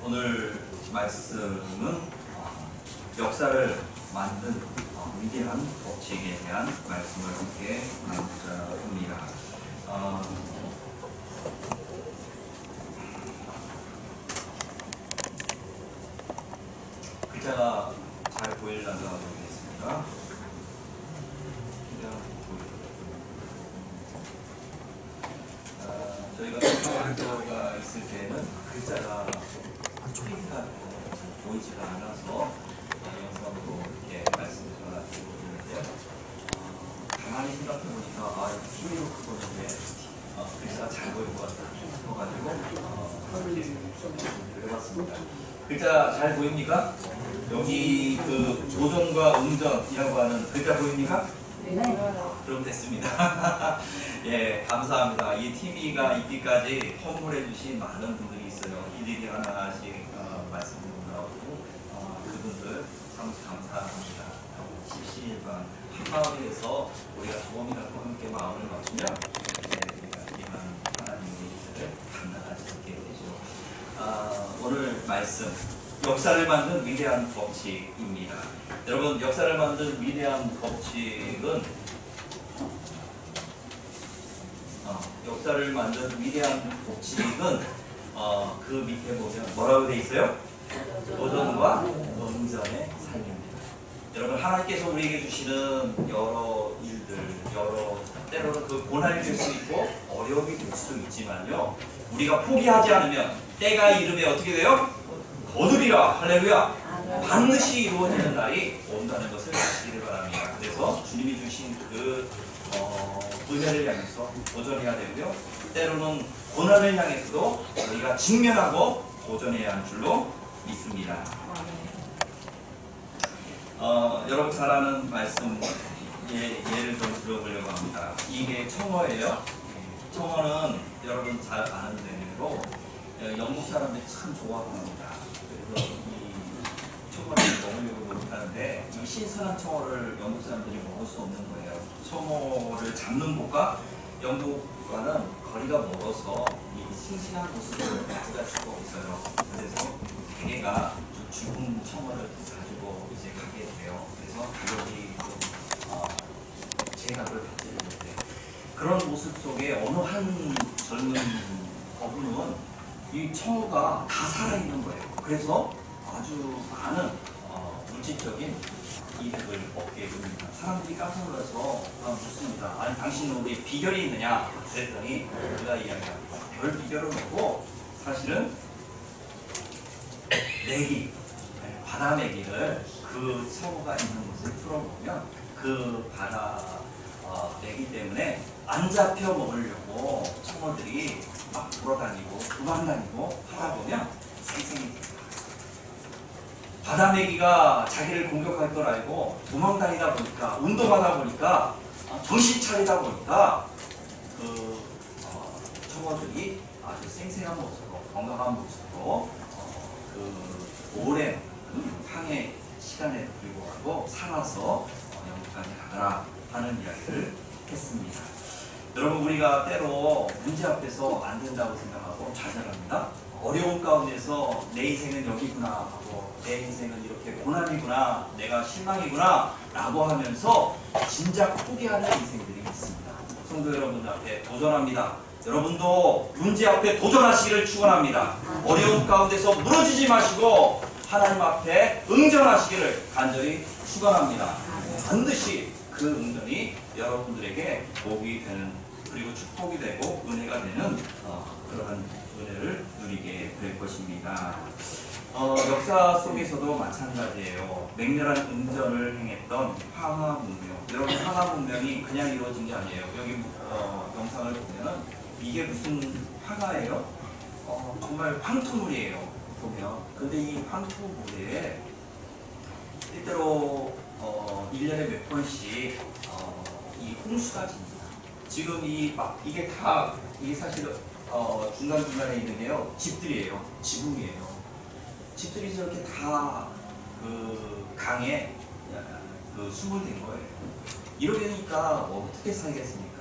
오늘 말씀은 역사를 만든 위대한 법칙에 대한 말씀을 함께 나누고자 합니다. 글자가 잘 보이려나 모르겠습니다. 저희가 글자가 있을 때는 글자가 크기가 보이지가 않아서 영상으로 이렇게 말씀을 전해드리고 있는데요. 가만히 생각해 보니까 TV로 크거든요. 글자가 잘 보일 것 같아가지고 해봤습니다. 글자 잘 보입니까? 여기 그 도전과 응전이라고 하는 글자 보입니까? 네. 그럼 됐습니다. 예, 감사합니다. 이 TV가 있기까지 헌물해 주신 많은 분들이 있어요. 일일이 하나씩 말씀을 나오고 그분들 참 감사합니다. 십시일반 한마음에서 우리가 조금이라도 함께 마음을 맞추면 이만 하나님의 일을 감당할 수 있게 되죠. 오늘 말씀 역사를 만든 위대한 법칙입니다. 여러분, 역사를 만든 위대한 법칙은 역사를 만든 위대한 법칙은 그 밑에 보면 뭐라고 돼 있어요? 도전과 응전의 삶입니다. 여러분, 하나님께서 우리에게 주시는 여러 일들, 때로는 그 고난이 될 수 있고 어려움이 될 수도 있지만요, 우리가 포기하지 않으면 때가 이르면 어떻게 돼요? 거두리라. 할렐루야. 반드시 이루어지는 날이 온다는 것을 아시기를 바랍니다. 그래서 주님이 주신 그 은혜를 향해서 도전해야 되고요, 때로는 고난을 향해서도 우리가 직면하고 도전해야 하는 줄로 믿습니다. 여러분 잘 아는 말씀 예를 좀 들어보려고 합니다. 이게 청어예요. 청어는 여러분 잘 아는 대로 영국 사람들이 참 좋아합니다. 그래서 이 청어를 먹으려고 못하는데 이 신선한 청어를 영국 사람들이 먹을 수 없는 거예요. 청어를 잡는 곳과 영국과는 거리가 멀어서 이 싱싱한 곳을 가져갈 수가 없어요. 그래서 개가 죽은 청어를 가지고 이제 가게 돼요. 그래서 가족이 제값을 받지 못해. 그런 모습 속에 어느 한 젊은 어부는 이 청어가 다 살아있는 거예요. 그래서 아주 많은 물질적인 이득을 얻게 됩니다. 사람들이 깜짝 놀라서 묻습니다. 아니, 당신은 우리 비결이 있느냐? 그랬더니 그가 이야기합니다. 별 비결은 없고 사실은 메기, 바다 메기를 그 청어가 있는 곳에 풀어보면 그 바다 메기 때문에 안 잡혀 먹으려고 청어들이 막 돌아다니고 도망다니고 하다 보면 생생해집니다. 바다 메기가 자기를 공격할 걸 알고 도망다니다 보니까, 운동하다 보니까, 정신 차리다 보니까 그 청어들이 아주 생생한 모습으로, 건강한 모습으로 그 오랜 항해 시간에도 불구하고 살아서 영국까지 가더라 하는 이야기를 했습니다. 여러분, 우리가 때로 문제 앞에서 안 된다고 생각하고 좌절합니다. 어려운 가운데서 내 인생은 여기구나 하고, 내 인생은 이렇게 고난이구나, 내가 실망이구나 라고 하면서 진작 포기하는 인생들이 있습니다. 성도 여러분 앞에 도전합니다. 여러분도 문제 앞에 도전하시기를 축원합니다. 어려운 가운데서 무너지지 마시고 하나님 앞에 응전하시기를 간절히 축원합니다. 반드시 그 응전이 여러분들에게 복이 되는, 그리고 축복이 되고 은혜가 되는 그러한 은혜를 누리게 될 것입니다. 역사 속에서도 마찬가지예요. 맹렬한 응전을 행했던 황하 문명. 여러분, 황하 문명이 그냥 이루어진 게 아니에요. 여기 영상을 보면은 이게 무슨 황하예요? 정말 황토물이에요. 보면. 근데 이 황토물에 때때로 1년에 몇 번씩 이 홍수가 집니다. 지금 이게 다, 이게 사실 중간중간에 있는 게요, 집들이에요. 지붕이에요. 집들이 저렇게 다 그 강에 숨을 댄 거예요. 이렇게 되니까 어떻게 살겠습니까?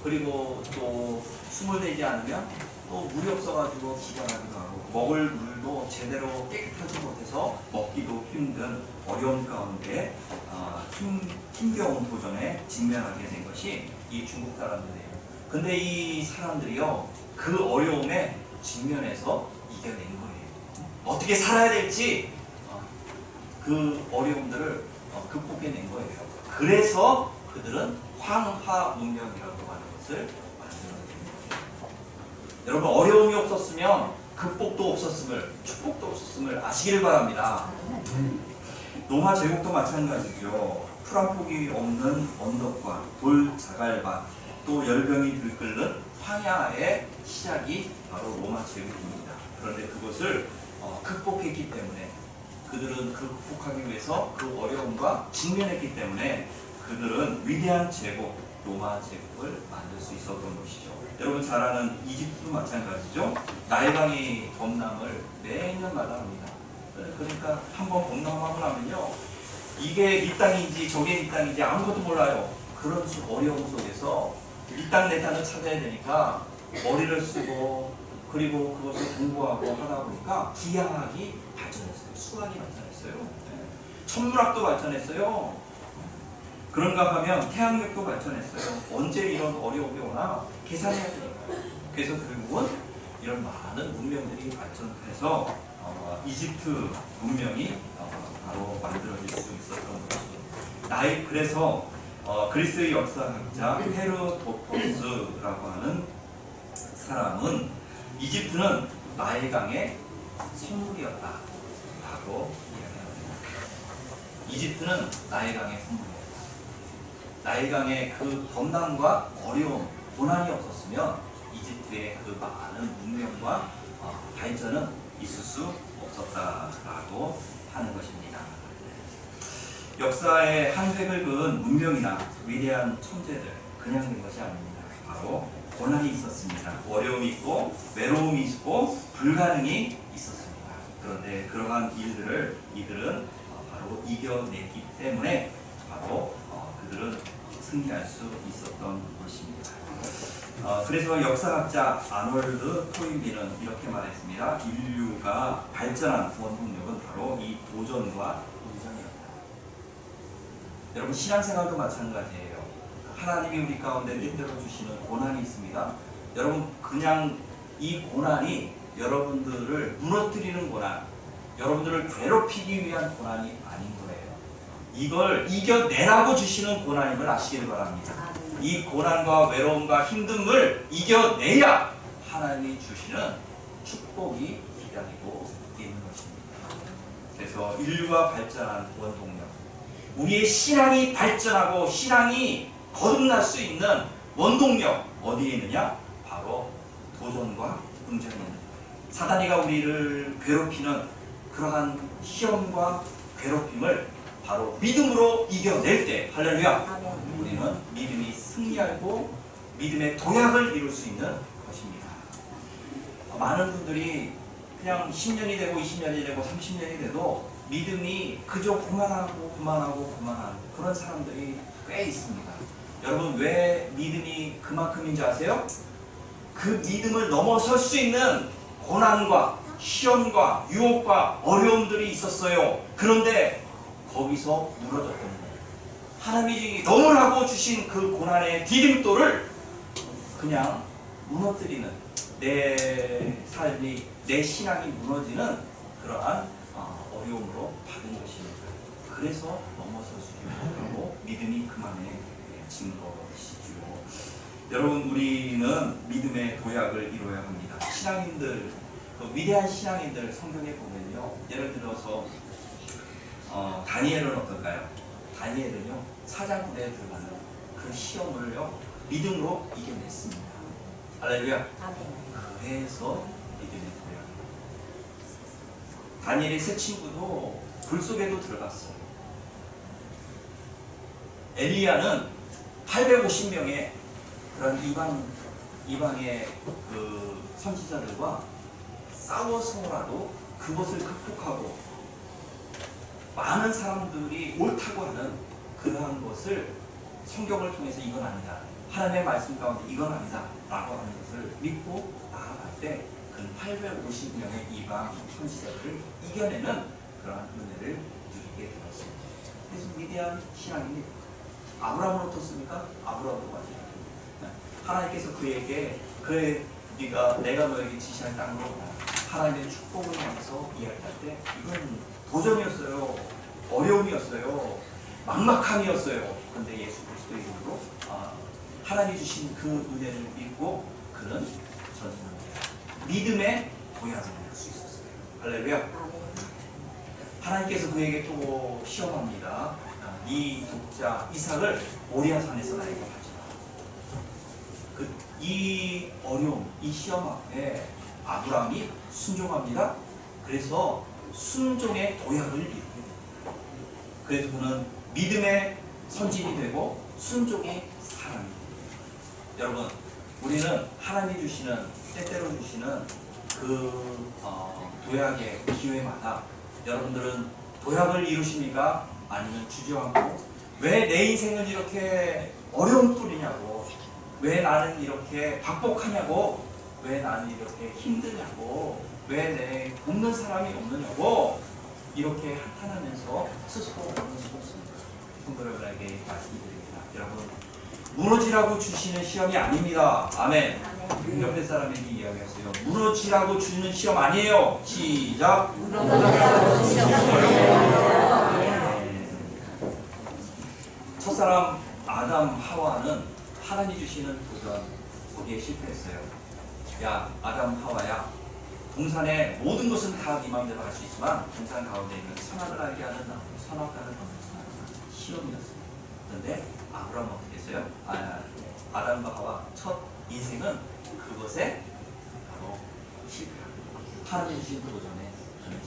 그리고 또 숨을 대지 않으면 또 물이 없어가지고 기가 나기도 하고 먹을 물도 제대로 깨끗하지 못해서 먹기도 힘든 어려운 가운데 힘겨운 도전에 직면하게 된 것이 이 중국 사람들이에요. 근데 이 사람들이요, 그 어려움에 직면해서 이겨낸 거예요. 어떻게 살아야 될지 그 어려움들을 극복해낸 거예요. 그래서 그들은 황하 문명이라고 하는 것을 여러분, 어려움이 없었으면 극복도 없었음을, 축복도 없었음을 아시기를 바랍니다. 로마 제국도 마찬가지죠. 풀 한 폭이 없는 언덕과 돌 자갈밭, 또 열병이 들끓는 황야의 시작이 바로 로마 제국입니다. 그런데 그것을 극복했기 때문에, 그들은 극복하기 위해서 그 어려움과 직면했기 때문에 그들은 위대한 제국, 로마 제국을 만들 수 있었던 것이죠. 여러분 잘 아는 이집트도 마찬가지죠. 나일강이 범람을 매년마다 합니다. 그러니까 한번 범람하고 나면요, 이게 이 땅인지 저게 이 땅인지 아무것도 몰라요. 그런 어려움 속에서 이 땅 내 땅을 찾아야 되니까 머리를 쓰고 그리고 그것을 공부하고 하다 보니까 기하학이 발전했어요. 수학이 발전했어요. 천문학도 발전했어요. 그런가 하면 태양력도 발전했어요. 언제 이런 어려움이 오나 계산해야 되니까요. 그래서 결국은 이런 많은 문명들이 발전해서 이집트 문명이 바로 만들어질 수 있었던 것이죠. 그래서 그리스의 역사학자 헤로도토스라고 하는 사람은 이집트는 나일강의 선물이었다라고 이야기합니다. 이집트는 나일강의 선물이었다. 나일강의 그 범람과 어려움, 고난이 없었으면 이집트의 그 많은 문명과 발전은 있을 수 없었다라고 하는 것입니다. 역사의 한 획을 그은 문명이나 위대한 천재들, 그냥 된 것이 아닙니다. 바로 고난이 있었습니다. 어려움이 있고 외로움이 있고 불가능이 있었습니다. 그런데 그러한 일들을 이들은 바로 이겨냈기 때문에 바로 그들은 승리할 수 있었던 것입니다. 그래서 역사학자 아놀드 토인비는 이렇게 말했습니다. 인류가 발전한 원동력은 바로 이 도전과 운전이었다. 여러분, 신앙생활도 마찬가지예요. 하나님이 우리 가운데 때때로 주시는 고난이 있습니다. 여러분, 그냥 이 고난이 여러분들을 무너뜨리는 고난, 여러분들을 괴롭히기 위한 고난이 아닌 거예요. 이걸 이겨내라고 주시는 고난임을 아시길 바랍니다. 이 고난과 외로움과 힘듦을 이겨내야 하나님이 주시는 축복이 기다리고 있는 것입니다. 그래서 인류가 발전한 원동력, 우리의 신앙이 발전하고 신앙이 거듭날 수 있는 원동력 어디에 있느냐? 바로 도전과 응전에 있는 거예요. 사단이가 우리를 괴롭히는 그러한 시험과 괴롭힘을 바로 믿음으로 이겨낼 때, 할렐루야, 우리는 믿음이 승리하고 믿음의 도약을 이룰 수 있는 것입니다. 많은 분들이 그냥 10년이 되고 20년이 되고 30년이 돼도 믿음이 그저 그만하고 그런 사람들이 꽤 있습니다. 여러분, 왜 믿음이 그만큼인지 아세요? 그 믿음을 넘어설 수 있는 고난과 시험과 유혹과 어려움들이 있었어요. 그런데 거기서 무너졌던 거예요. 하나님이 넘으라고 주신 그 고난의 디딤돌을 그냥 무너뜨리는, 내 삶이, 내 신앙이 무너지는 그러한 어려움으로 받은 것입니다. 그래서 넘어설 수 있고 믿음이 그만해진 것이죠. 여러분, 우리는 믿음의 도약을 이루어야 합니다. 신앙인들, 위대한 신앙인들 성경에 보면요, 예를 들어서 다니엘은 어떨까요? 다니엘은요, 사자굴에 들어가는 그 시험을요 믿음으로 이겨냈습니다. 할렐루야. 그래서 믿음의 도약. 다니엘의 세 친구도 불 속에도 들어갔어요. 엘리야는 850명의 그런 이방의 그 선지자들과 싸워서라도 그것을 극복하고 많은 사람들이 옳다고 하는 그러한 것을 성경을 통해서 이건 아니다, 하나님의 말씀 가운데 이건 아니다 라고 하는 것을 믿고 나아갔습니다. 나갈 때 그 850명의 이방 선지자들을 이겨내는 그러한 은혜를 누리게 되었습니다. 그래서 위대한 신앙입니다. 아브라함은 어떻습니까? 아브라함도 마찬가지입니다. 하나님께서 그에게 내가 너에게 지시할 땅으로 하나님의 축복을 향해서 이야기할 때 이건 도전이었어요. 어려움이었어요. 막막함이었어요. 그런데 예수 그리스도의 이름으로 하나님이 주신 그 은혜를 믿고 그는 전진합니다. 믿음의 도약을 할 수 있었어요. 할렐루야. 하나님께서 그에게 또 시험합니다. 네 독자 이삭을 모리아 산에서 나에게 가져라. 이 어려움, 이 시험 앞에 아브라함이 순종합니다. 그래서 순종의 도약을 이루게 됩니다. 그래서 그는 믿음의 선진이 되고 순종의 사람이 됩니다. 여러분, 우리는 하나님이 주시는 때때로 주시는 그 도약의 기회마다 여러분들은 도약을 이루십니까? 아니면 주저앉고 왜 내 인생은 이렇게 어려운 뿐이냐고, 왜 나는 이렇게 박복하냐고, 왜 나는 이렇게 힘드냐고, 왜 내 돕는 사람이 없느냐고 이렇게 한탄하면서 스스로 오는 것입니다. 성도들에게 말씀드립니다. 여러분, 무너지라고 주시는 시험이 아닙니다. 아멘. 옆에 사람에게 이야기하세요. 무너지라고 주는 시험 아니에요. 시작. 무너지라고 주시는 시험 아니에요. 첫사람 아담 하와는 하나님 주시는 도전 거기에 실패했어요. 야 아담 하와야, 동산의 모든 것은 다 네 마음대로 할 수 있지만 동산 가운데 있는 선악을 알게 하는 나무, 선악과는 없는 시험이었습니다. 그런데 아브라함은 어떻게 했어요? 아담과 하와 첫 인생은 그것에 바로 실패하고, 하나님 주신 도전에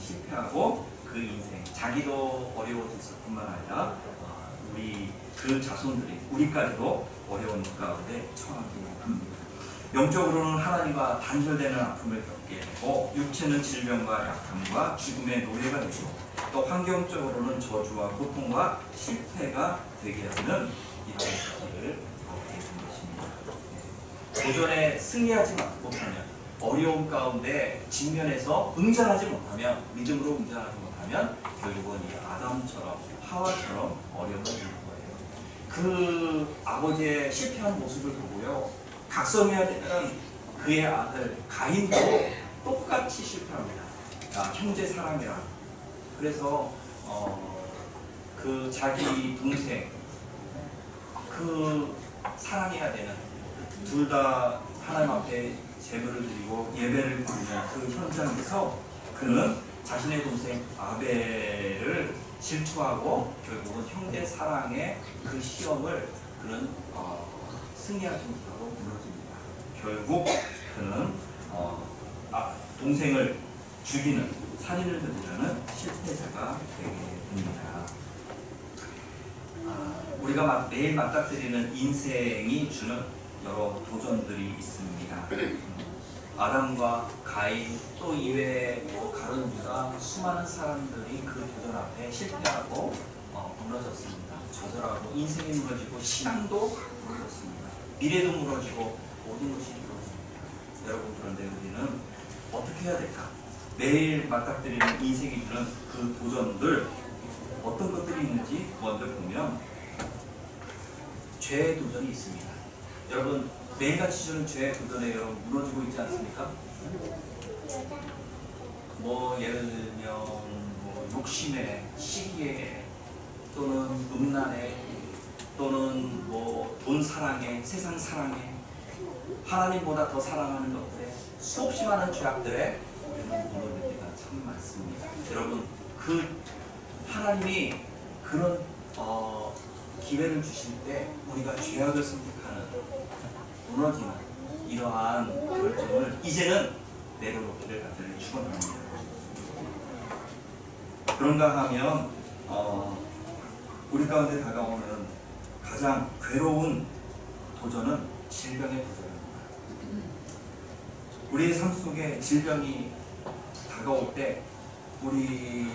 실패하고 그 인생, 자기도 어려워졌을 뿐만 아니라 우리 그 자손들이, 우리까지도 어려운 가운데 처하게 합니다. 영적으로는 하나님과 단절되는 아픔을 겪게 되고, 육체는 질병과 약함과 죽음의 노예가 되고, 또 환경적으로는 저주와 고통과 실패가 되게 하는 이런 것들을 겪게 되는 것입니다. 도전에 승리하지 못하면, 어려움 가운데 직면해서 응전하지 못하면, 믿음으로 응전하지 못하면 결국은 이 아담처럼 하와처럼 어려움을 겪는 거예요. 그 아버지의 실패한 모습을 보고요, 각성해야 되는 그의 아들 가인도 똑같이 실패합니다. 형제 사랑이라. 그래서 그 자기 동생 그 사랑해야 되는, 둘 다 하나님 앞에 제물을 드리고 예배를 드리는 그 현장에서 그는 자신의 동생 아벨을 질투하고 결국은 형제 사랑의 그 시험을 그는 승리하지 못하고 무너집니다. 결국 그는 동생을 죽이는, 살인을 저지르는 실패자가 되게 됩니다. 우리가 매일 맞닥뜨리는 인생이 주는 여러 도전들이 있습니다. 아담과 가인, 또 이외에 가룟 유다, 수많은 사람들이 그 도전 앞에 실패하고 무너졌습니다. 좌절하고 인생이 무너지고 신앙도 무너졌습니다. 미래도 무너지고 모든 것이 무너집니다. 여러분, 그런데 우리는 어떻게 해야 될까? 매일 맞닥뜨리는 인생이 주는 그 도전들, 어떤 것들이 있는지 먼저 보면 죄의 도전이 있습니다. 여러분, 매일같이 주는 죄의 도전에 여러분 무너지고 있지 않습니까? 예를 들면 욕심에, 시기에, 또는 음란에, 또는 돈 사랑에, 세상 사랑에, 하나님보다 더 사랑하는 것들에, 수없이 많은 죄악들에 우리는 무너질 때가 참 많습니다. 여러분, 그 하나님이 그런 기회를 주실 때 우리가 죄악을 선택하는, 무너지는 이러한 결정을 이제는 내려놓기를 간절히 축원합니다. 그런가 하면 우리 가운데 다가오는 가장 괴로운 도전은 질병의 도전입니다. 우리의 삶 속에 질병이 다가올 때 우리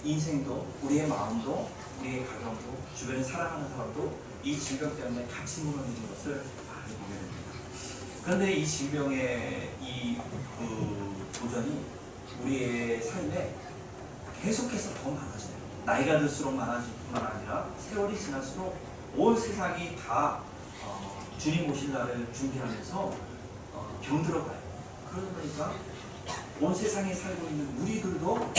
인생도, 우리의 마음도, 우리의 가정도, 주변에 사랑하는 사람도 이 질병 때문에 같이 무너지는 것을 많이 보게 됩니다. 그런데 이 질병의 도전이 우리의 삶에 계속해서 더 많아져요. 나이가 들수록 많아질 뿐만 아니라 세월이 지날수록 온 세상이 다 주님 오실 날을 준비하면서 병들어가요. 그러다 보니까 온 세상에 살고 있는 우리들도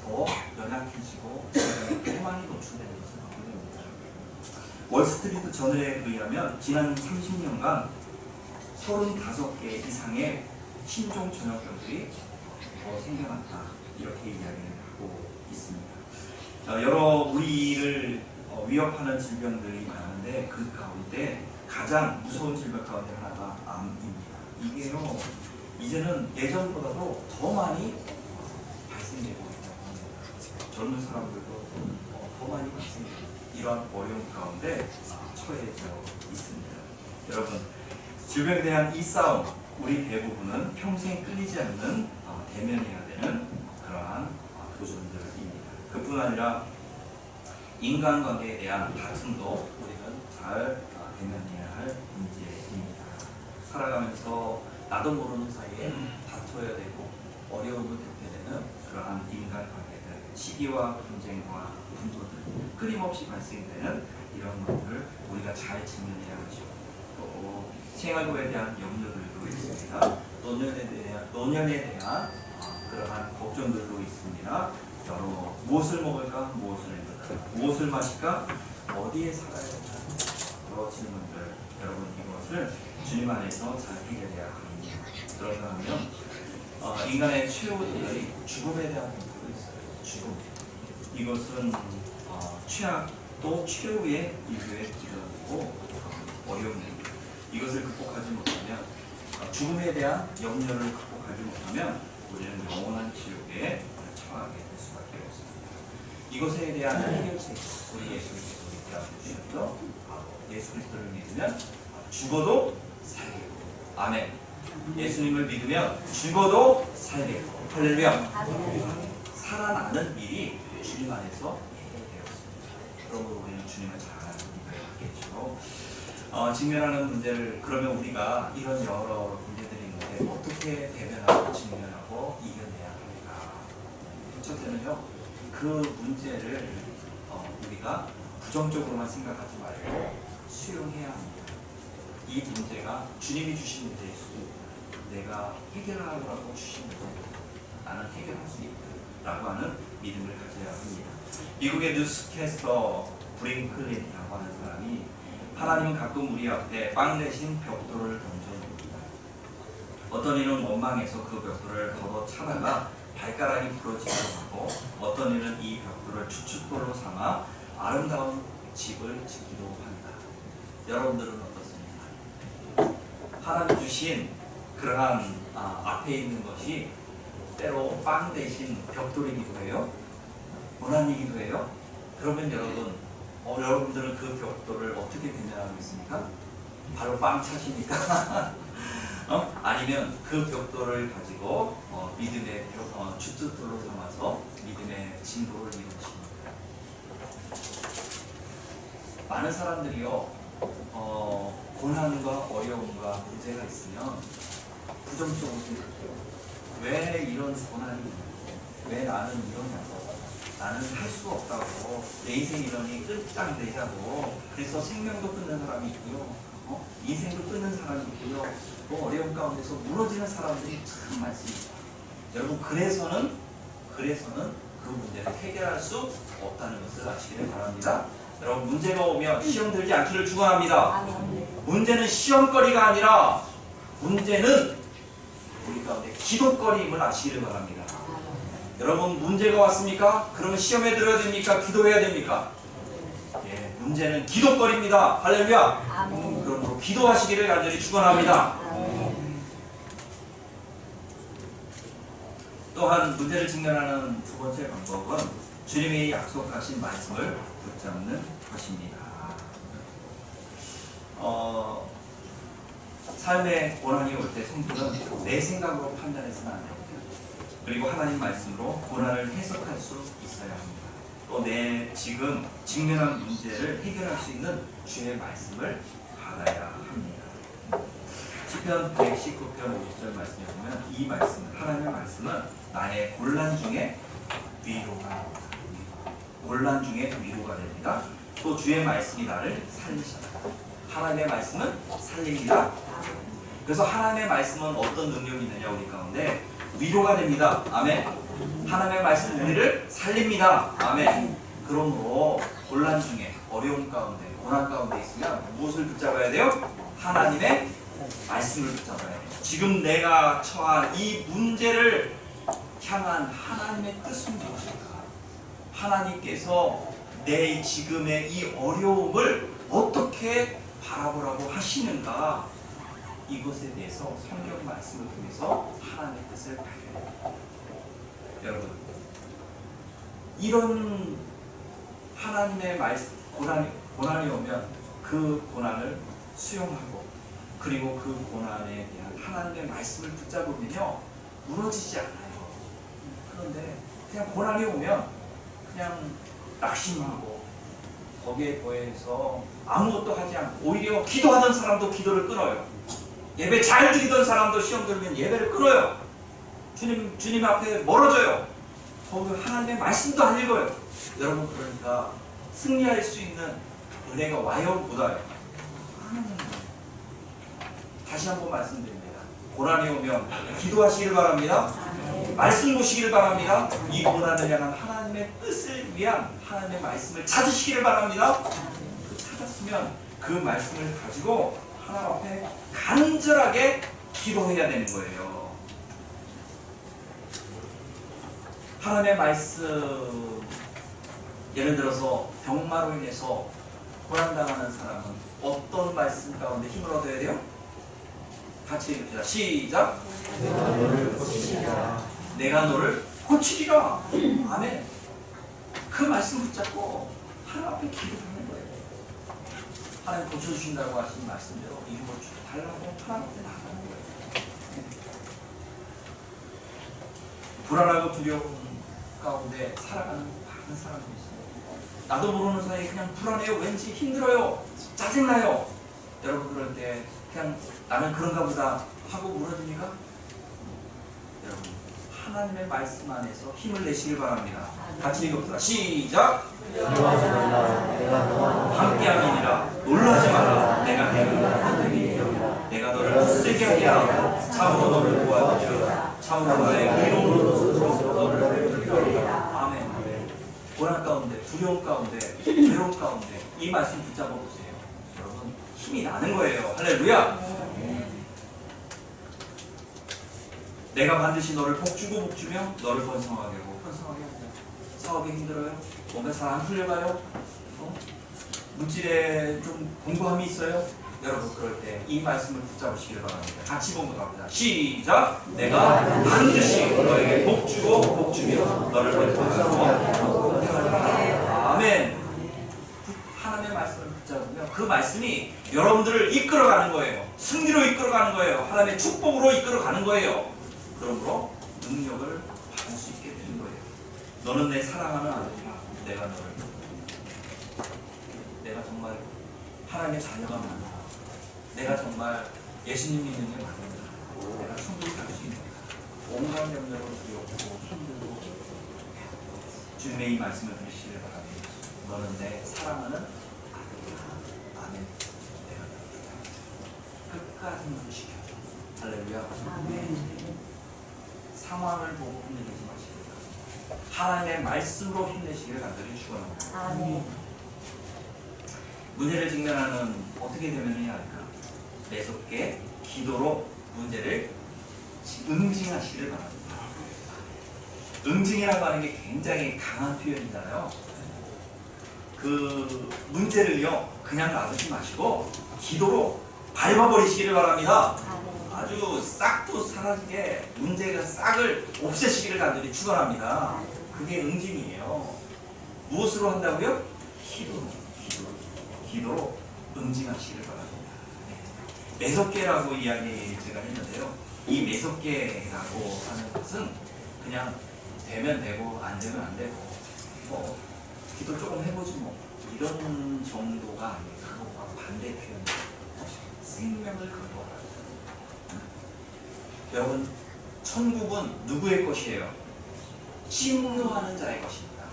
더 연약해지고 고난이 노출되는 것을 보게 됩니다. 월스트리트 저널에 의하면 지난 30년간 35개 이상의 신종 전염병들이 생겨났다, 이렇게 이야기를 하고 있습니다. 여러 우리를 위협하는 질병들이 많은데 그 가운데 가장 무서운 질병 가운데 하나가 암입니다. 이게요, 이제는 예전보다도 더 많이 발생되고 있다고 합니다. 젊은 사람들도 더 많이 발생되고 이러한 어려움 가운데 처해져 있습니다. 여러분, 질병에 대한 이 싸움, 우리 대부분은 평생 끊이지 않는 대면해야 되는 그러한 도전들입니다. 그뿐 아니라 인간관계에 대한 다툼도 우리는 잘 대면해야 할 문제입니다. 살아가면서 나도 모르는 사이에 다퉈야 되고 어려움을 겪게 되는 그러한 인간관계들, 시기와 분쟁과 분노들 끊임없이 발생되는 이런 것들을 우리가 잘 직면해야 하죠. 또 생활고에 대한 염려들도 있습니다. 노년에 대한 그러한 걱정들도 있습니다. 여러 무엇을 먹을까, 무엇을 입을까, 무엇을 마실까, 어디에 살아야 할까, 여러 질문들, 여러분 이것을 주님 안에서 잘 해결해야 합니다. 그런가 하면 인간의 최후 도전이 죽음에 대한 문제도 있어요. 죽음. 이것은 최악 또 최후의 인류의 기도이고 어려움입니다. 이것을 극복하지 못하면, 죽음에 대한 염려를 극복하지 못하면 우리는 영원한 지옥에 처하게 될 수밖에 없습니다. 이것에 대한 해결책, 우리 예수님께서 우리에게 주셨죠. 예수 그리스도를 믿으면 죽어도 살겠고, 아멘. 예수님을 믿으면 죽어도 살겠고, 할렐루야. 살아나는 일이 주님 안에서 해결되었습니다. 그러므로 우리는 주님을 잘 믿어야겠죠. 직면하는 문제를, 그러면 우리가 이런 여러 문제들이 있는데 어떻게 대면하고 직면하고 이겨내야 할까? 첫째는요, 그 문제를 우리가 부정적으로만 생각하지 말고 수용해야 합니다. 이 문제가 주님이 주신 문제일 수도 있고 내가 해결하라고 주신 문제입니다. 나는 해결할 수 있다라고 하는 믿음을 가져야 합니다. 미국의 뉴스캐스터 브링클린이라고 하는 사람이 하나님은 가끔 우리 앞에 빵 대신 벽돌을 던져줍니다. 어떤 이는 원망해서 그 벽돌을 걷어 차다가 발가락이 부러지기도 하고, 어떤 이는 이 벽돌을 주춧돌로 삼아 아름다운 집을 짓기도 한다. 여러분들은 어떻습니까? 하나님 주신 그러한 앞에 있는 것이 때로 빵 대신 벽돌이기도 해요. 고난이기도 해요. 그러면 여러분들은 그 벽돌을 어떻게 대면하고 있습니까? 바로 빵 차십니까? 아니면 그 벽돌을 가지고 믿음의 주춧돌로 삼아서 믿음의 진도를 이루십니까? 많은 사람들이요, 고난과 어려움과 문제가 있으면 부정적으로 생각해요. 왜 이런 고난이 있냐고, 왜 나는 이러냐고, 나는 할 수 없다고, 내 인생 이러니 끝장내자고. 그래서 생명도 끊는 사람이 있고요, 인생도 끊는 사람이 있고요, 또 어려움 가운데서 무너지는 사람들이 참 많습니다. 여러분, 그래서는 그 문제를 해결할 수 없다는 것을 아시기를 바랍니다. 여러분, 문제가 오면 시험 들지 않기를 축원합니다. 문제는 시험거리가 아니라 문제는 우리 가운데 기도거리임을 아시기를 바랍니다. 여러분, 문제가 왔습니까? 그러면 시험에 들어야 됩니까? 기도해야 됩니까? 예, 문제는 기도거리입니다. 할렐루야. 그러므로 기도하시기를 간절히 축원합니다. 또한 문제를 직면하는 두 번째 방법은 주님이 약속하신 말씀을 붙잡는 것입니다. 삶의 고난이 올 때 성도는 내 생각으로 판단해서는 안 됩니다. 그리고 하나님 말씀으로 고난을 해석할 수 있어야 합니다. 또 내 지금 직면한 문제를 해결할 수 있는 주의 말씀을 받아야 합니다. 시편 119편 50절 말씀에 보면 이 말씀, 하나님의 말씀은 나의 곤란 중에 위로가, 곤란 중에 위로가 됩니다. 또 주의 말씀이 나를 살리셨다. 하나님의 말씀은 살립니다. 그래서 하나님의 말씀은 어떤 능력이 있느냐 우리 가운데 위로가 됩니다. 아멘. 하나님의 말씀은 우리를 살립니다. 아멘. 그러므로 곤란 중에, 어려움 가운데, 고난 가운데 있으면 무엇을 붙잡아야 돼요? 하나님의 말씀을 붙잡아야 돼요. 지금 내가 처한 이 문제를 향한 하나님의 뜻은 무엇일까? 하나님께서 내 지금의 이 어려움을 어떻게 바라보라고 하시는가? 이것에 대해서 성경 말씀을 통해서 하나님의 뜻을 발견해요. 여러분, 이런 하나님의 말씀, 고난이 오면 그 고난을 수용하고 그리고 그 고난에 대한 하나님의 말씀을 붙잡으면요 무너지지 않아요. 그런데 그냥 고난이 오면 그냥 낙심하고 거기에 더해서 아무것도 하지 않고 오히려 기도하던 사람도 기도를 끊어요. 예배 잘 드리던 사람도 시험 들면 예배를 끊어요. 주님 앞에 멀어져요. 거기 하나님의 말씀도 안 읽어요. 여러분, 그러니까 승리할 수 있는 은혜가 와요, 못 와요? 다시 한번 말씀드립니다. 고난이 오면 기도하시길 바랍니다. 말씀 보시길 바랍니다. 이 고난을 향한 하나님의 뜻을 위한 하나님의 말씀을 찾으시기를 바랍니다. 찾았으면 그 말씀을 가지고 하나님 앞에 간절하게 기도해야 되는 거예요. 하나님의 말씀, 예를 들어서 병마로 인해서 고난당하는 사람은 어떤 말씀 가운데 힘을 얻어야 돼요? 같이 읽읍시다. 시작. 내가 너를 고치리라. 내가 너를 고치리라. 아멘. 그 말씀 붙잡고 하나님 앞에 기도하는 거예요. 하나님 고쳐주신다고 하신 말씀대로 이루어 달라고 하나님 앞에 나가는 거예요. 불안하고 두려움 가운데 살아가는 많은 사람들이 있어요. 나도 모르는 사이에 그냥 불안해요. 왠지 힘들어요. 짜증나요. 여러분, 그럴 때 그냥 나는 그런가 보다 하고 무너집니까? 여러분, 하나님의 말씀 안에서 힘을 내시길 바랍니다. 같이 읽어보자. 시작. 놀라지 말라. 내가 너와 함께함이니라. 놀라지 마라. 내가 내가 너를 굳세게 하게 하라. 참으로 너를 도와주리라. 참으로 나의 의로움으로 너를 이끌리라. 아멘. 고난 가운데, 두려움 가운데, 괴로움 가운데 이 말씀 붙잡아 보세요. 여러분, 힘이 나는 거예요. 할렐루야. 내가 반드시 너를 복주고 복주며 너를 번성하게 하고 번성하게 한다. 사업이 힘들어요? 뭔가 잘 안 풀려가요? 물질에 좀 공고함이 있어요? 여러분, 그럴 때 이 말씀을 붙잡으시길 바랍니다. 같이 공부합니다. 시작! 내가 반드시 너에게 복주고 복주며 너를 번성하게 하고 아멘. 하나님의 말씀을 붙잡으면 그 말씀이 여러분들을 이끌어가는 거예요. 승리로 이끌어가는 거예요. 하나님의 축복으로 이끌어가는 거예요. 그러므로 능력을 받을 수 있게 되는 거예요. 너는 내 사랑하는 아들이라. 내가 정말 하나님의 자녀가 많다. 내가 정말 예수님 믿는 게 많다. 내가 충분히 갈 수 있는 온갖 염려로 두렵고 힘들고 주님의 이 말씀을 들으시길 바랍니다. 너는 내 사랑하는 아들이라. 아멘. 내가 끝까지 너를 지켜줘. 할렐루야. 아멘. 상황을 보고 힘내지 마시고 하나님의 말씀으로 힘내시기를 간절히 축원합니다. 아멘. 문제를 직면하는 어떻게 되면 해야 할까? 매섭게 기도로 문제를 응징하시기를 바랍니다. 응징이라고 하는 게 굉장히 강한 표현이잖아요. 그 문제를요 그냥 놔두지 마시고 기도로 밟아버리시기를 바랍니다. 아주 싹도 사라지게 문제가 싹을 없애시기를 간절히 축원합니다. 그게 응징이에요. 무엇으로 한다고요? 기도로 응징하시기를 바랍니다. 매섭게라고 이야기 제가 했는데요. 이 매섭게라고 하는 것은 그냥 되면 되고 안 되면 안 되고 뭐 기도 조금 해보지 뭐 이런 정도가 아니에요. 그것과 반대 표현이에요. 생명을 걸어라. 여러분, 천국은 누구의 것이에요? 침노하는 자의 것입니다.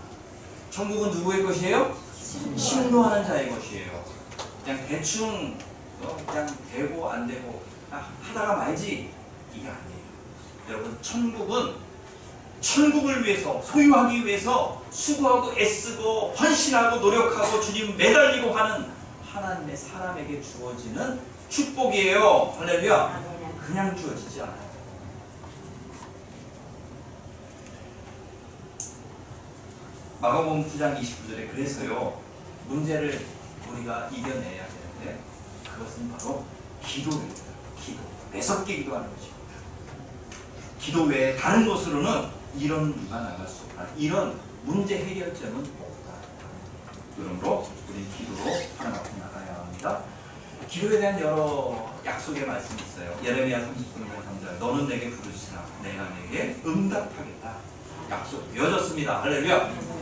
천국은 누구의 것이에요? 침노하는 자의 것이에요. 그냥 대충 그냥 되고 안 되고 하다가 말지, 이게 아니에요. 여러분, 천국을 위해서, 소유하기 위해서 수고하고 애쓰고 헌신하고 노력하고 주님 매달리고 하는 하나님의 사람에게 주어지는 축복이에요. 할렐루야. 그냥 주어지지 않아요. 마가복음 9장 29절에 그래서요, 문제를 우리가 이겨내야 되는데 그것은 바로 기도입니다. 기도. 매섭게 기도하는 것입니다. 기도 외에 다른 것으로는 이런 누가 나갈 수 없다. 이런 문제 해결점은 없다. 그러므로 우리 기도로 하나님 앞에 나가야 합니다. 기도에 대한 여러 약속의 말씀이 있어요. 예레미야 33장 3절, 너는 내게 부르시라 내가 내게 응답하겠다. 약속 되어졌습니다. 할렐루야.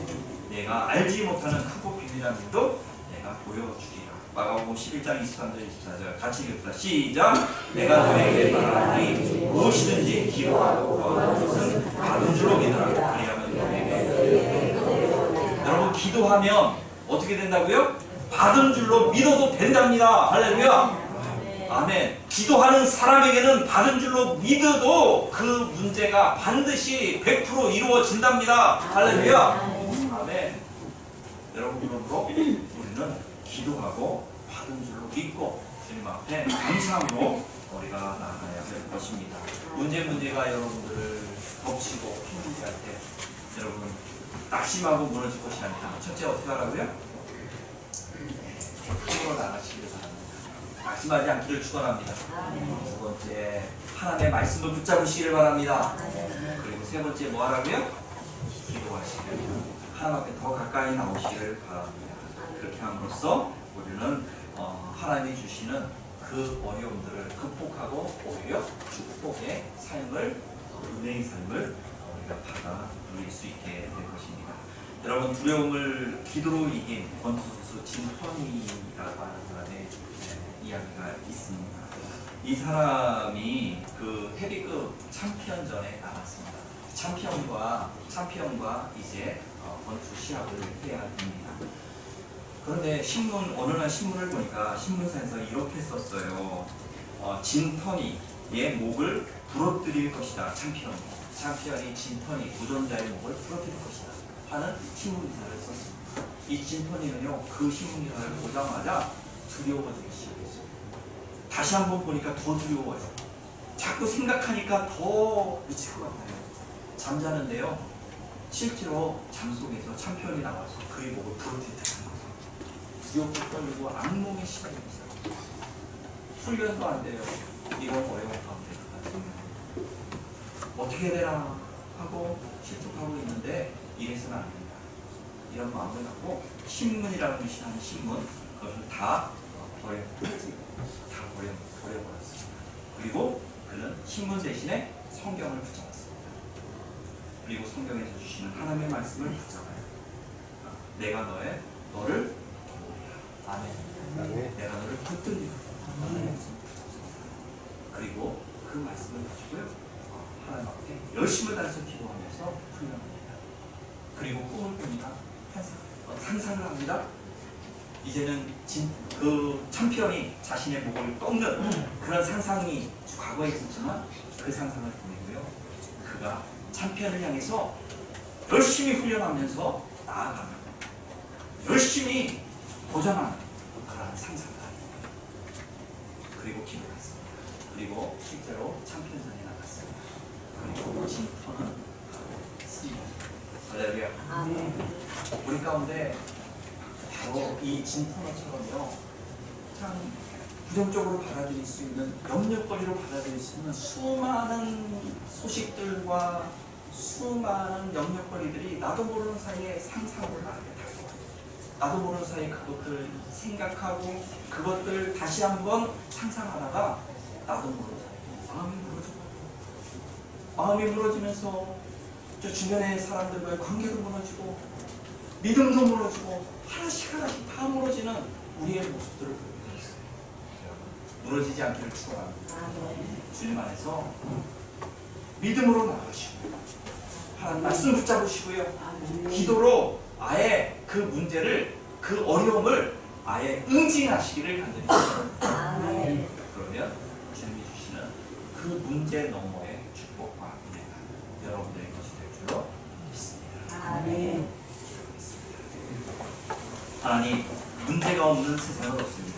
내가 알지 못하는 크고 비밀한 일도 내가 보여주리라. 마가복음 11장 23절 24절 같이 읽읍시다. 시작. 내가 너에게 말하니 무엇이든지 기도하고 구하는 것은 받은 줄로 믿으라. 그리하면 너에게. 여러분, 기도하면 어떻게 된다고요? 받은 줄로 믿어도 된답니다. 할렐루야. 아멘. 기도하는 사람에게는 받은 줄로 믿어도 그 문제가 반드시 100% 이루어진답니다. 할렐루야. 아멘. 여러분, 그러므로 우리는 기도하고 받은 줄로 믿고 주님 앞에 감사함으로 우리가 나아가야 할 것입니다. 문제가 여러분들을 덮치고 힘들게 할 때 여러분 낙심하고 무너질 것이 아니라 첫째 어떻게 하라고요? 힘으로 나가시기를 바랍니다. 낙심하지 않기를 축원합니다. 두 번째, 하나님의 말씀을 붙잡으시기를 바랍니다. 그리고 세 번째 뭐 하라고요? 기도하시기를, 하나님 앞에 더 가까이 나오시기를 바랍니다. 그렇게 함으로써 우리는 하나님이 주시는 그 어려움들을 극복하고 오히려 축복의 삶을, 은혜의 삶을 우리가 받아 누릴 수 있게 될 것입니다. 여러분, 두려움을 기도로 이긴 권투수수 진턴이라고 하는 사람의 이야기가 있습니다. 이 사람이 그 헤비급 챔피언전에 나갔습니다. 챔피언과 이제 권투 시합을 해야 됩니다. 그런데 어느 날 신문을 보니까 신문사에서 이렇게 썼어요. 진턴이의 목을 부러뜨릴 것이다. 챔피언이 진턴이 도전자의 목을 부러뜨릴 것이다 하는 신문 기사를 썼습니다. 이 진턴이는요, 그 신문 기사를 보자마자 두려워지기 시작했어요. 다시 한번 보니까 더 두려워요. 자꾸 생각하니까 더 미칠 것 같아요. 잠자는데요, 실제로 잠속에서 챔피언이 나와서 그의 목을 부러뜨리더라고요. 두렵고 떨리고 악몽에 시달리고 있어요. 훈련도 안 돼요. 이런 어려운 가운데 어떻게 되나 하고 실족하고 있는데 이래서는 안 된다. 이런 마음을 갖고 신문이라는 것이 하는 신문, 그것을 다 버려버렸습니다. 그리고 그는 신문 대신에 성경을 붙잡았습니다. 그리고 성경에서 주시는 하나님의 말씀을 붙잡아요. 내가 너를 아멘. 내가 너를 붙들리라. 그리고 그 말씀을 가지고요, 하나님 앞에 열심을 다해서 기도하면서 훈련합니다. 그리고 꿈을 꿉니다. 상상을 합니다. 이제는 그 챔피언이 자신의 목을 꺾는 그런 상상이 과거에 있었지만 그 상상을 보내고요, 그가 챔피언을 향해서 열심히 훈련하면서 나아가는, 열심히 도전하는 그런 상상을 합니다. 그리고 기도했습니다. 그리고 실제로 챔피언전에 나갔습니다. 그리고 진턴은 승리합니다. 할렐루야. 우리 가운데 바로 이 진턴처럼요, 참 부정적으로 받아들일 수 있는, 염려거리로 받아들일 수 있는 수많은 소식들과 수많은 염려거리들이 나도 모르는 사이에 상상을 하게 되고, 나도 모르는 사이에 그것들 생각하고 그것들 다시 한번 상상하다가 나도 모르는 사이에 마음이 무너지면서 저 주변의 사람들과의 관계도 무너지고 믿음도 무너지고 하나씩 다 무너지는 우리의 모습들을 보게 되었어요. 무너지지 않기를 축원합니다. 주님 안에서 믿음으로 나가시고 하나님 말씀 붙잡으시고요. 기도로 아예 그 문제를 그 어려움을 아예 응징하시기를 간절히 바랍니다. 그러면 주님이 주시는 그 문제 너머의 축복과 은혜가 여러분들의 것이 될 줄로 믿습니다. 하나님, 문제가 없는 세상은 없습니다.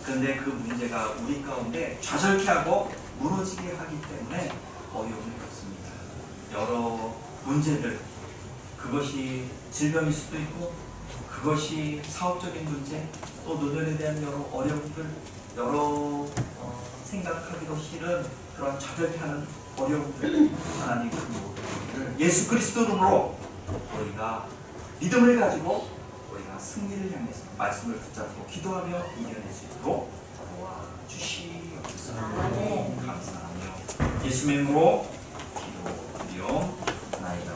그런데 그 문제가 우리 가운데 좌절케 하고 무너지게 하기 때문에 어려움을 겪습니다. 여러 문제들, 그것이 질병일 수도 있고 그것이 사업적인 문제, 또 노년에 대한 여러 어려움들, 여러 생각하기도 싫은 그런 좌절케 하는 어려움들, 하나님 그 모든 것을 예수 그리스도 이름으로 우리가 믿음을 가지고 우리가 승리를 향해서 말씀을 붙잡고 기도하며 이겨낼 수 있도록 도와주시옵소서. 감사하며 예수의 이름으로 기도드리옵나이다.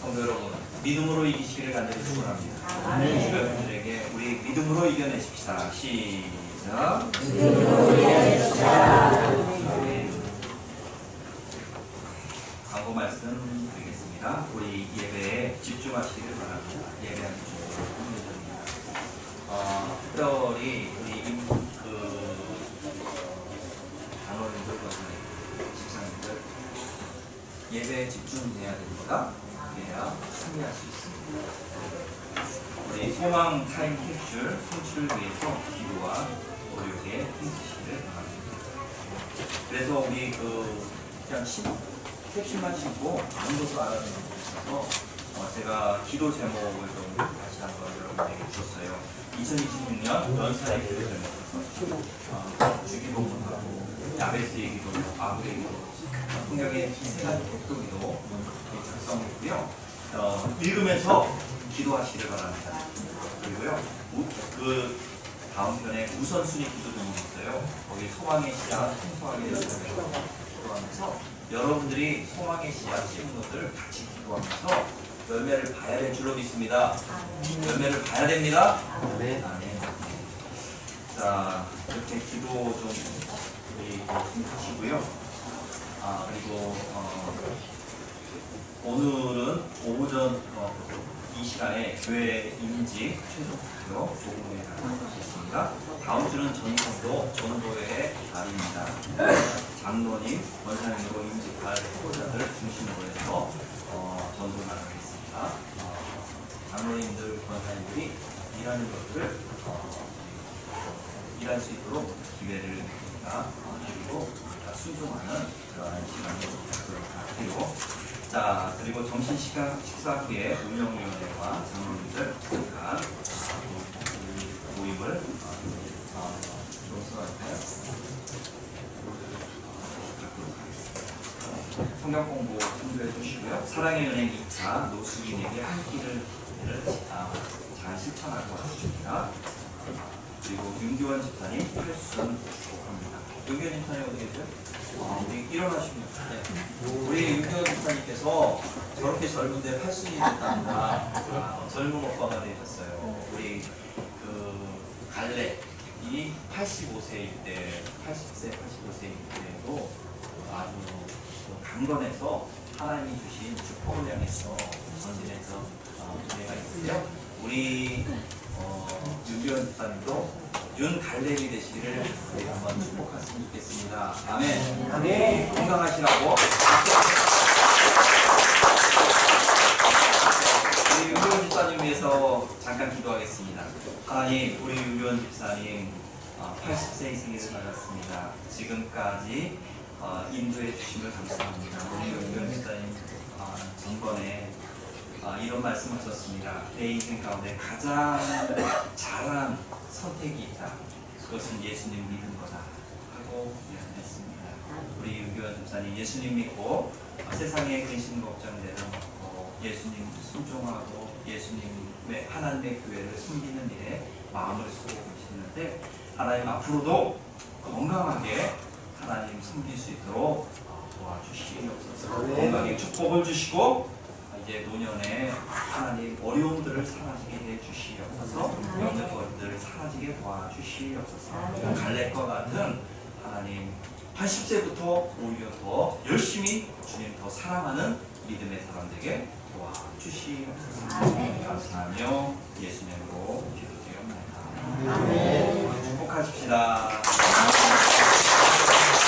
성도 여러분, 믿음으로 이기시기를 간절히 축원합니다. 주변분들에게 우리 믿음으로 이겨내십시다. 시작. 광고 말씀 드리겠습니다. 우리 예배에 집중하시기를 바랍니다. 예배하는 중입니다. 특별히 우리 단원님들, 집사님들 예배에 집중해야 됩니다. 그래야 승리할 수 있습니다. 우리 소망 타임 캡슐 송출을 위해서 기도와 노력에 힘쓰시기를 바랍니다. 그래서 우리 그냥 캡슐만 신고 아무것도 안 하는 분이 있어서 제가 기도 제목을 좀 다시 한번 여러분에게 줬어요. 2026년 연사의 기도 제목에서 주기도문하고 야베스의 기도, 아브의 기도, 성경의 세 가지 독도기도 작성했고요. 읽으면서 기도하시기를 바랍니다. 그리고요, 그 다음 편에 우선순위 기도 제목이 있어요. 거기 소망의 씨앗 풍성하게 기도하면서 여러분들이 소망의 씨앗 심은 것들을 같이 기도하면서 열매를 봐야 될 줄로 믿습니다. 열매를 봐야 됩니다. 네. 자, 이렇게 기도 좀 우리 하시고요. 그리고 오늘은 오전 이 시간에 교회 임직 최종표 조공에 나가셨습니다. 다음 주는 전도의 날입니다. 장로님, 원사님으로 임직할 후보자들 중심으로 해서 전도 나가겠습니다. 장로님들, 원사님들이 일하는 것들을 일할 수 있도록 기회를 드리고 순종하는 그러한 시간을 갖도록 할게요. 자, 그리고 점심시간 식사 후에 운영위원회와 장로님들 잠깐 모임을 성경 공부 참조해 주시고요. 사랑의 은행 2차 노숙인에게 한 끼를 잘 실천하고 하십니다. 그리고 윤기원 집사님 8순 축복합니다. 윤기원 집사님 어디 계세요? 우리 일어나시면 우리 윤기원 집사님께서 저렇게 젊은데 8순이 됐답니다. 젊은 오빠가 되셨어요. 우리 갈래 이 85세일 때, 80세, 85세일 때도 아주 강건해서 하나님이 주신 축복을 향해서 전진해서 은혜가 있고요. 우리 윤기원 집사님도 윤갈렙이 되시기를 우리 한번 축복했으면 좋겠습니다. 아멘. 아멘. 건강하시라고. 우리 윤기원 집사님 위해서 잠깐 기도하겠습니다. 하나님, 우리 윤기원 집사님 80세의 생일을 맞았습니다. 지금까지 인도해 주심을 감사합니다. 우리 윤기원 집사님 전번에 이런 말씀하셨습니다. 내 인생 가운데 가장 잘한 선택이 있다. 그것은 예수님 믿는 거다 하고 이야기했습니다. 우리 윤기원 집사님 예수님 믿고 세상의 근심 걱정 내려놓고 예수님 순종하고 예수님의 하나님의 교회를 섬기는 일에 마음을 쓰고 계시는데 하나님 앞으로도 건강하게 하나님 섬길 수 있도록 도와주시옵소서. 건강에 축복을 주시고 이제 노년에 하나님 어려움들을 사라지게 해 주시옵소서. 영역들을 사라지게 도와주시옵소서. 갈렙과 같은 하나님 80세부터 오히려 더 열심히 주님 더 사랑하는 믿음의 사람들에게 도와주시옵소서. 감사하며 예수님으로 기도드립니다. 축복하십시다.